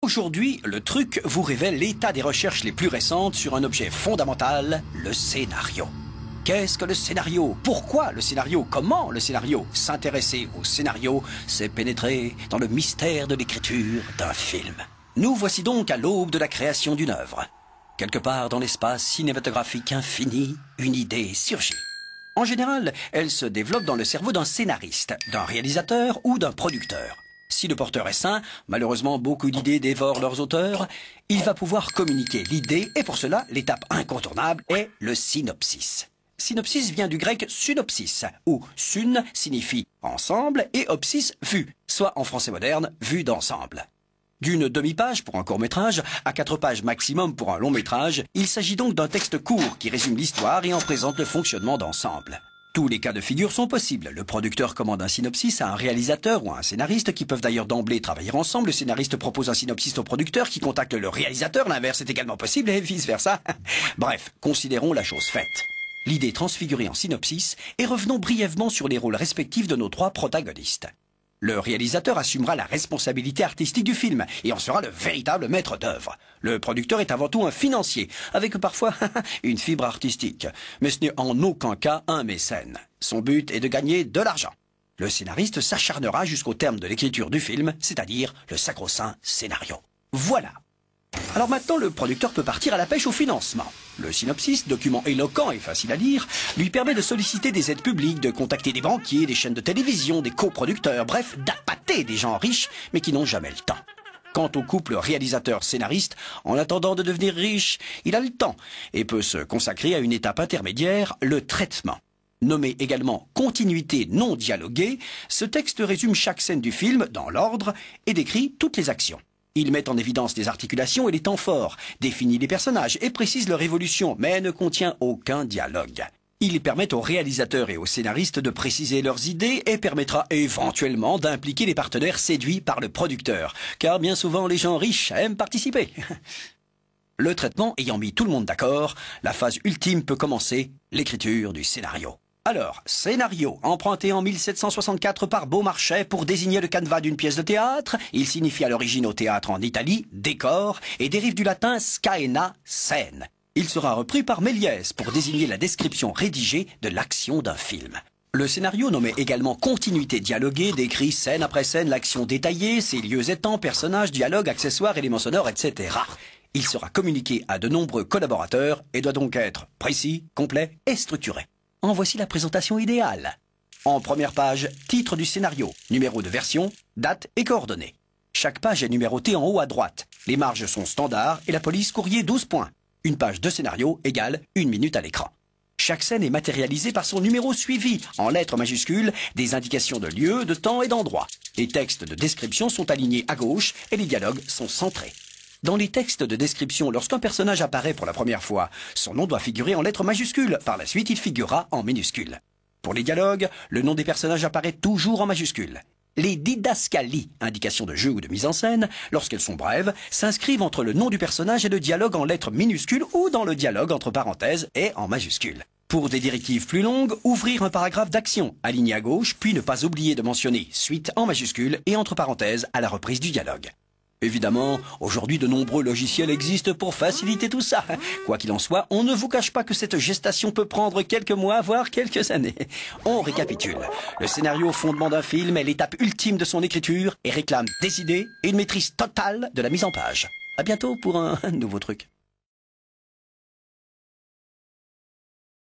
Aujourd'hui, le truc vous révèle l'état des recherches les plus récentes sur un objet fondamental, le scénario. Qu'est-ce que le scénario? Pourquoi le scénario? Comment le scénario? S'intéresser au scénario, c'est pénétrer dans le mystère de l'écriture d'un film. Nous voici donc à l'aube de la création d'une œuvre. Quelque part dans l'espace cinématographique infini, une idée surgit. En général, elle se développe dans le cerveau d'un scénariste, d'un réalisateur ou d'un producteur. Si le porteur est sain, malheureusement beaucoup d'idées dévorent leurs auteurs, il va pouvoir communiquer l'idée et pour cela, l'étape incontournable est le synopsis. Synopsis vient du grec synopsis, où sun signifie ensemble et opsis vue, soit en français moderne, vue d'ensemble. D'une demi-page pour un court-métrage à 4 pages maximum pour un long-métrage, il s'agit donc d'un texte court qui résume l'histoire et en présente le fonctionnement d'ensemble. Tous les cas de figure sont possibles. Le producteur commande un synopsis à un réalisateur ou à un scénariste qui peuvent d'ailleurs d'emblée travailler ensemble. Le scénariste propose un synopsis au producteur qui contacte le réalisateur. L'inverse est également possible et vice-versa. Bref, considérons la chose faite. L'idée transfigurée en synopsis et revenons brièvement sur les rôles respectifs de nos 3 protagonistes. Le réalisateur assumera la responsabilité artistique du film et en sera le véritable maître d'œuvre. Le producteur est avant tout un financier, avec parfois une fibre artistique. Mais ce n'est en aucun cas un mécène. Son but est de gagner de l'argent. Le scénariste s'acharnera jusqu'au terme de l'écriture du film, c'est-à-dire le sacro-saint scénario. Voilà. Alors maintenant, le producteur peut partir à la pêche au financement. Le synopsis, document éloquent et facile à lire, lui permet de solliciter des aides publiques, de contacter des banquiers, des chaînes de télévision, des coproducteurs, bref, d'appâter des gens riches, mais qui n'ont jamais le temps. Quant au couple réalisateur-scénariste, en attendant de devenir riche, il a le temps et peut se consacrer à une étape intermédiaire, le traitement. Nommé également continuité non dialoguée, ce texte résume chaque scène du film dans l'ordre et décrit toutes les actions. Il met en évidence les articulations et les temps forts, définit les personnages et précise leur évolution, mais ne contient aucun dialogue. Il permet aux réalisateurs et aux scénaristes de préciser leurs idées et permettra éventuellement d'impliquer les partenaires séduits par le producteur, car bien souvent les gens riches aiment participer. Le traitement ayant mis tout le monde d'accord, la phase ultime peut commencer, l'écriture du scénario. Alors, scénario, emprunté en 1764 par Beaumarchais pour désigner le canevas d'une pièce de théâtre, il signifie à l'origine au théâtre en Italie, décor, et dérive du latin scaena, scène. Il sera repris par Méliès pour désigner la description rédigée de l'action d'un film. Le scénario, nommé également continuité dialoguée, décrit scène après scène l'action détaillée, ses lieux et temps, personnages, dialogues, accessoires, éléments sonores, etc. Il sera communiqué à de nombreux collaborateurs et doit donc être précis, complet et structuré. En voici la présentation idéale. En première page, titre du scénario, numéro de version, date et coordonnées. Chaque page est numérotée en haut à droite. Les marges sont standards et la police courrier 12 points. Une page de scénario égale 1 minute à l'écran. Chaque scène est matérialisée par son numéro suivi, en lettres majuscules, des indications de lieu, de temps et d'endroit. Les textes de description sont alignés à gauche et les dialogues sont centrés. Dans les textes de description, lorsqu'un personnage apparaît pour la première fois, son nom doit figurer en lettres majuscules. Par la suite, il figurera en minuscules. Pour les dialogues, le nom des personnages apparaît toujours en majuscules. Les didascalies, indications de jeu ou de mise en scène, lorsqu'elles sont brèves, s'inscrivent entre le nom du personnage et le dialogue en lettres minuscules ou dans le dialogue entre parenthèses et en majuscules. Pour des directives plus longues, ouvrir un paragraphe d'action, aligné à gauche, puis ne pas oublier de mentionner suite en majuscules et entre parenthèses à la reprise du dialogue. Évidemment, aujourd'hui de nombreux logiciels existent pour faciliter tout ça. Quoi qu'il en soit, on ne vous cache pas que cette gestation peut prendre quelques mois, voire quelques années. On récapitule. Le scénario fondement d'un film est l'étape ultime de son écriture et réclame des idées et une maîtrise totale de la mise en page. À bientôt pour un nouveau truc.